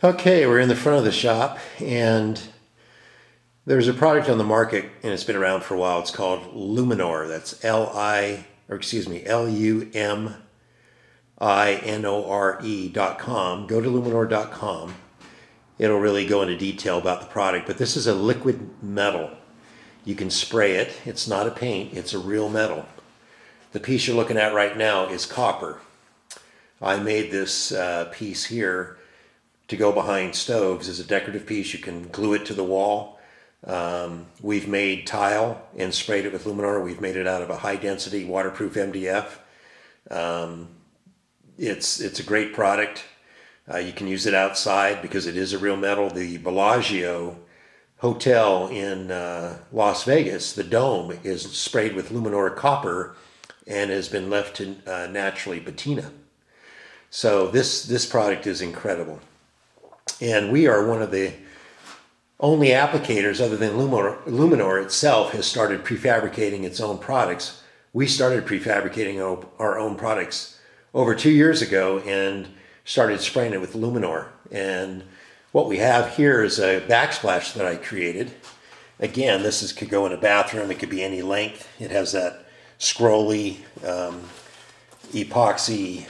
Okay, we're in the front of the shop, and there's a product on the market, and it's been around for a while. It's called Luminore. That's Luminore.com. Go to Luminore.com. It'll really go into detail about the product, but this is a liquid metal. You can spray it. It's not a paint, it's a real metal. The piece you're looking at right now is copper. I made this piece here to go behind stoves as a decorative piece. You can glue it to the wall. We've made tile and sprayed it with Luminore. We've made it out of a high density waterproof MDF. It's a great product. You can use it outside because it is a real metal. The Bellagio Hotel in Las Vegas, the dome, is sprayed with Luminore copper and has been left to naturally patina. So this product is incredible. And we are one of the only applicators, other than Luminore itself has started prefabricating its own products. We started prefabricating our own products over 2 years ago and started spraying it with Luminore. And what we have here is a backsplash that I created. Again, this could go in a bathroom. It could be any length. It has that scrolly epoxy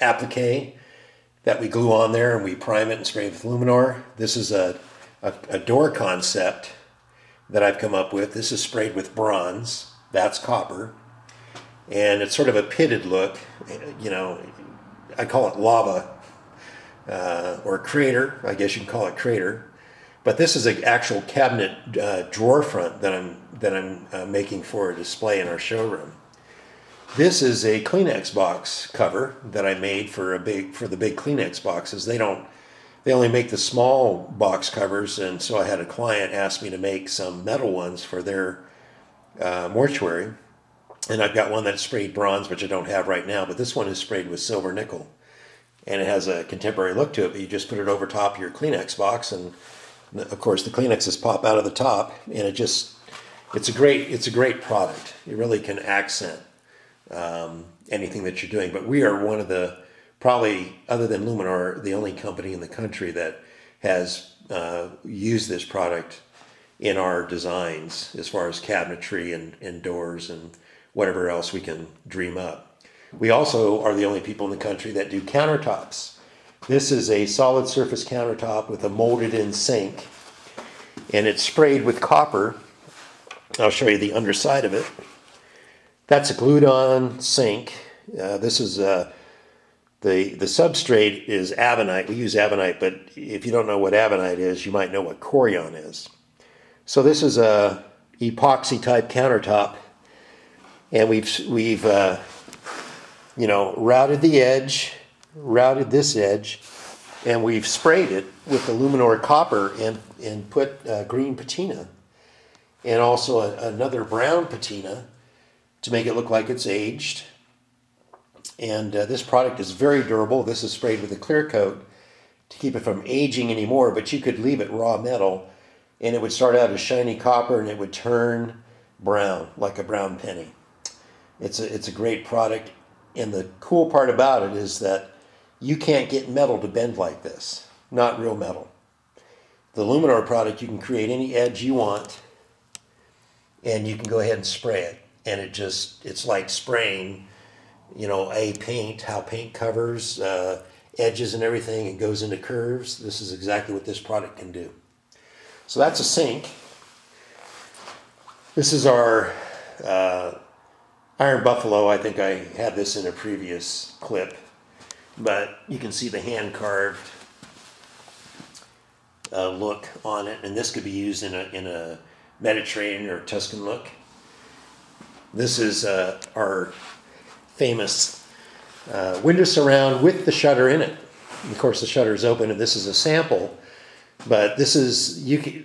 applique that we glue on there, and we prime it and spray it with Luminore. This is a door concept that I've come up with. This is sprayed with bronze. That's copper. And it's sort of a pitted look. You know, I call it lava or crater. I guess you can call it crater. But this is an actual cabinet drawer front that I'm making for a display in our showroom. This is a Kleenex box cover that I made for the big Kleenex boxes. They only make the small box covers, and so I had a client ask me to make some metal ones for their mortuary. And I've got one that's sprayed bronze, which I don't have right now, but this one is sprayed with silver nickel. And it has a contemporary look to it, but you just put it over top of your Kleenex box, and of course the Kleenexes pop out of the top, and it's a great product. It really can accent anything that you're doing. But we are one of the, probably other than Luminore, the only company in the country that has used this product in our designs as far as cabinetry and doors and whatever else we can dream up. We also are the only people in the country that do countertops. This is a solid surface countertop with a molded in sink, and it's sprayed with copper. I'll show you the underside of it. That's a glued on sink. This is the substrate is Avonite. We use Avonite, but if you don't know what Avonite is, you might know what Corian is. So this is a epoxy type countertop, and we've routed the edge, routed this edge, and we've sprayed it with the Luminore copper and put green patina and also another brown patina to make it look like it's aged. And this product is very durable. This is sprayed with a clear coat to keep it from aging anymore, but you could leave it raw metal and it would start out as shiny copper and it would turn brown, like a brown penny. It's a great product, and the cool part about it is that you can't get metal to bend like this, not real metal. The Luminore product, you can create any edge you want and you can go ahead and spray it. And it's like spraying, a paint, how paint covers edges and everything. It goes into curves. This is exactly what this product can do. So that's a sink. This is our Iron Buffalo. I think I had this in a previous clip, but you can see the hand-carved look on it, and this could be used in a Mediterranean or Tuscan look. This is our famous window surround with the shutter in it. And of course, the shutter is open, and this is a sample. But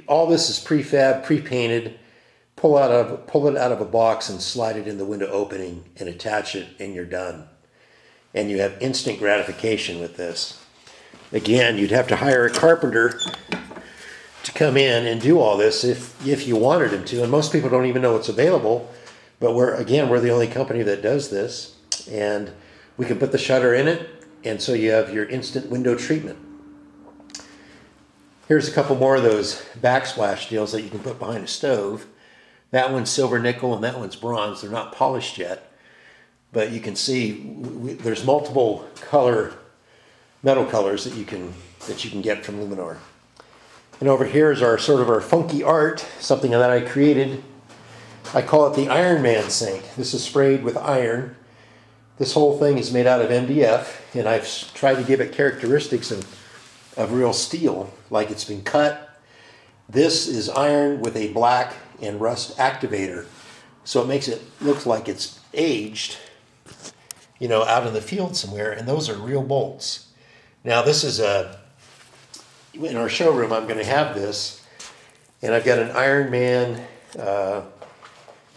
all this is prefab, pre-painted. Pull it out of a box and slide it in the window opening and attach it, and you're done. And you have instant gratification with this. Again, you'd have to hire a carpenter to come in and do all this if you wanted him to. And most people don't even know it's available. But we're the only company that does this, and we can put the shutter in it, and so you have your instant window treatment. Here's a couple more of those backsplash deals that you can put behind a stove. That one's silver nickel and that one's bronze. They're not polished yet, but you can see there's multiple metal colors that you can get from Luminore. And over here is our sort of our funky art, something that I created. I call it the Iron Man sink. This is sprayed with iron. This whole thing is made out of MDF, and I've tried to give it characteristics of real steel, like it's been cut. This is iron with a black and rust activator, so it makes it look like it's aged, you know, out in the field somewhere, and those are real bolts. Now this is in our showroom, I'm going to have this, and I've got an Iron Man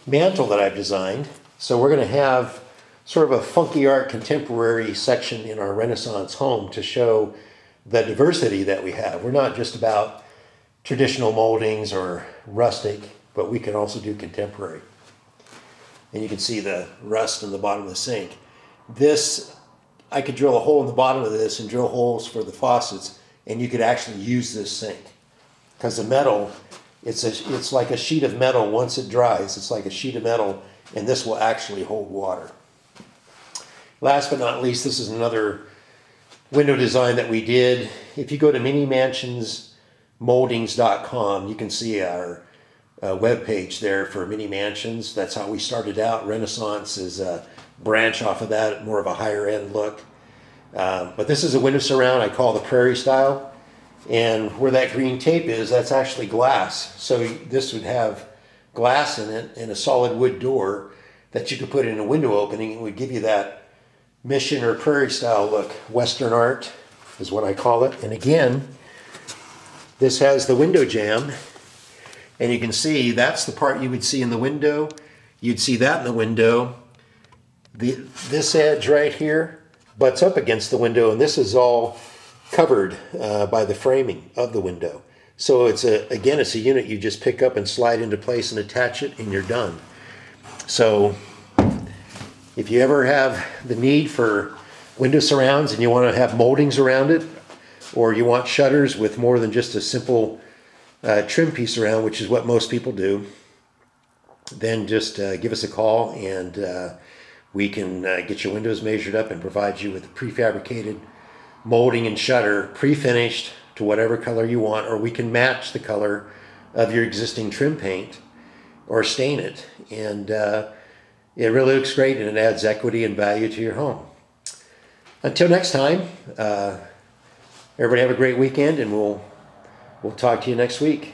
mantle that I've designed. So we're going to have sort of a funky art contemporary section in our Renaissance home to show the diversity that we have. We're not just about traditional moldings or rustic, but we can also do contemporary. And you can see the rust in the bottom of the sink. This, I could drill a hole in the bottom of this and drill holes for the faucets, and you could actually use this sink. Because the metal, it's like a sheet of metal. Once it dries, it's like a sheet of metal, and this will actually hold water. Last but not least, this is another window design that we did. If you go to minimansionsmoldings.com, you can see our webpage there for mini mansions. That's how we started out. Renaissance is a branch off of that, more of a higher end look. But this is a window surround I call the prairie style. And where that green tape is, that's actually glass. So this would have glass in it and a solid wood door that you could put in a window opening. It would give you that mission or prairie style look. Western art is what I call it. And again, this has the window jamb, and you can see that's the part you would see in the window. You'd see that in the window. This edge right here butts up against the window, and this is all covered by the framing of the window. So it's again, it's a unit you just pick up and slide into place and attach it, and you're done. So if you ever have the need for window surrounds and you want to have moldings around it, or you want shutters with more than just a simple trim piece around, which is what most people do, then just give us a call, and we can get your windows measured up and provide you with a prefabricated molding and shutter, pre-finished to whatever color you want, or we can match the color of your existing trim paint or stain it. And it really looks great, and it adds equity and value to your home. Until next time, everybody have a great weekend, and we'll talk to you next week.